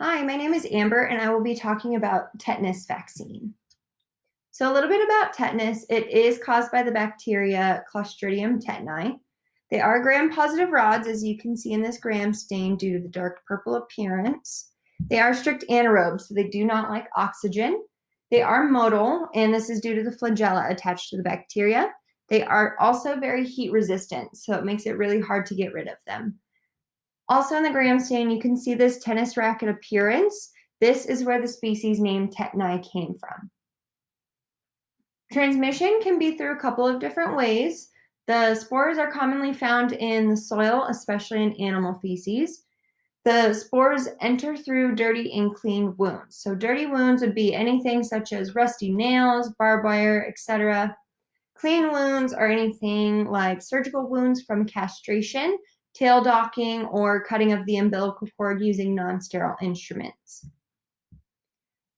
Hi, my name is Amber, and I will be talking about tetanus vaccine. So a little bit about tetanus. It is caused by the bacteria Clostridium tetani. They are gram-positive rods, as you can see in this gram stain due to the dark purple appearance. They are strict anaerobes, so they do not like oxygen. They are motile, and this is due to the flagella attached to the bacteria. They are also very heat resistant, so it makes it really hard to get rid of them. Also in the gram stain, you can see this tennis racket appearance. This is where the species name tetani came from. Transmission can be through a couple of different ways. The spores are commonly found in the soil, especially in animal feces. The spores enter through dirty and clean wounds. So dirty wounds would be anything such as rusty nails, barbed wire, etc. Clean wounds are anything like surgical wounds from castration, tail docking, or cutting of the umbilical cord using non-sterile instruments.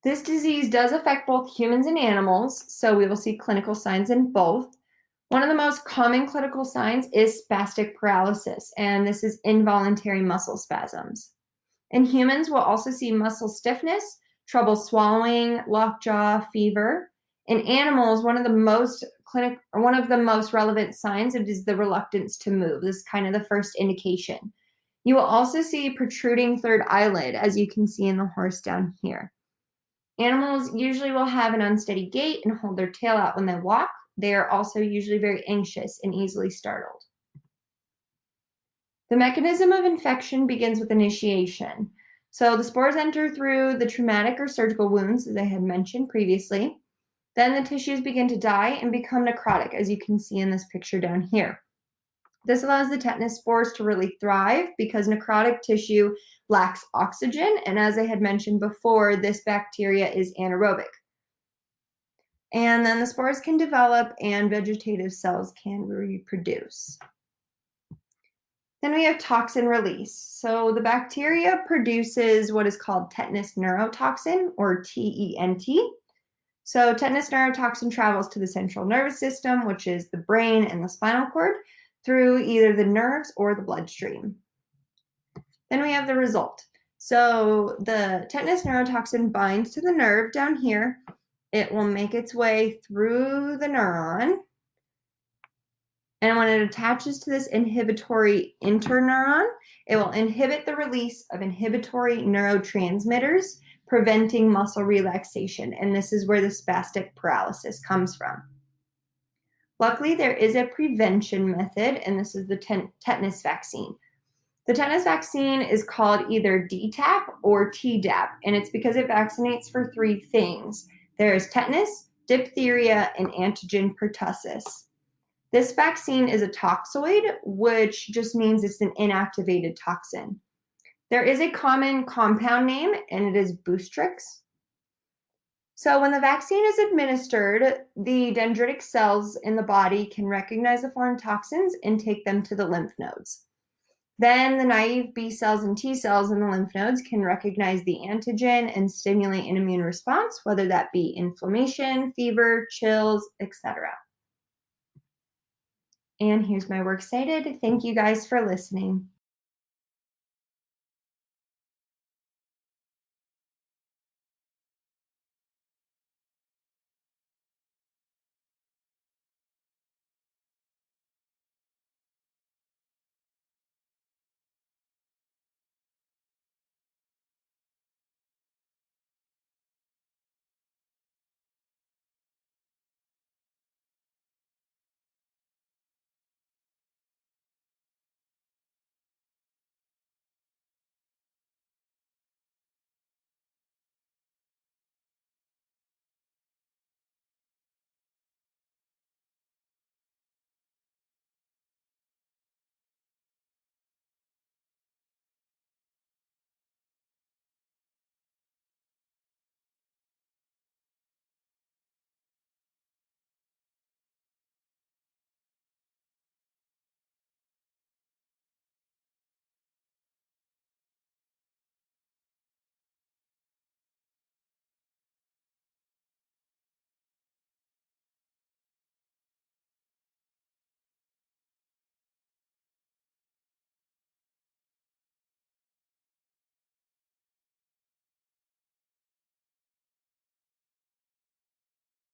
This disease does affect both humans and animals, so we will see clinical signs in both. One of the most common clinical signs is spastic paralysis, and this is involuntary muscle spasms. In humans, we'll also see muscle stiffness, trouble swallowing, lockjaw, fever. In animals, one of the most relevant signs is the reluctance to move. This is kind of the first indication. You will also see protruding third eyelid, as you can see in the horse down here. Animals usually will have an unsteady gait and hold their tail out when they walk. They are also usually very anxious and easily startled. The mechanism of infection begins with initiation. So the spores enter through the traumatic or surgical wounds, as I had mentioned previously. Then the tissues begin to die and become necrotic, as you can see in this picture down here. This allows the tetanus spores to really thrive because necrotic tissue lacks oxygen, and as I had mentioned before, this bacteria is anaerobic. And then the spores can develop and vegetative cells can reproduce. Then we have toxin release. So the bacteria produces what is called tetanus neurotoxin, or TENT. So tetanus neurotoxin travels to the central nervous system, which is the brain and the spinal cord, through either the nerves or the bloodstream. Then we have the result. So the tetanus neurotoxin binds to the nerve down here. It will make its way through the neuron. And when it attaches to this inhibitory interneuron, it will inhibit the release of inhibitory neurotransmitters, preventing muscle relaxation. And this is where the spastic paralysis comes from. Luckily, there is a prevention method, and this is the tetanus vaccine. The tetanus vaccine is called either DTaP or Tdap, and it's because it vaccinates for three things. There is tetanus, diphtheria, and antigen pertussis. This vaccine is a toxoid, which just means it's an inactivated toxin. There is a common compound name, and it is Boostrix. So when the vaccine is administered, the dendritic cells in the body can recognize the foreign toxins and take them to the lymph nodes. Then the naive B cells and T cells in the lymph nodes can recognize the antigen and stimulate an immune response, whether that be inflammation, fever, chills, etc. And here's my works cited. Thank you guys for listening.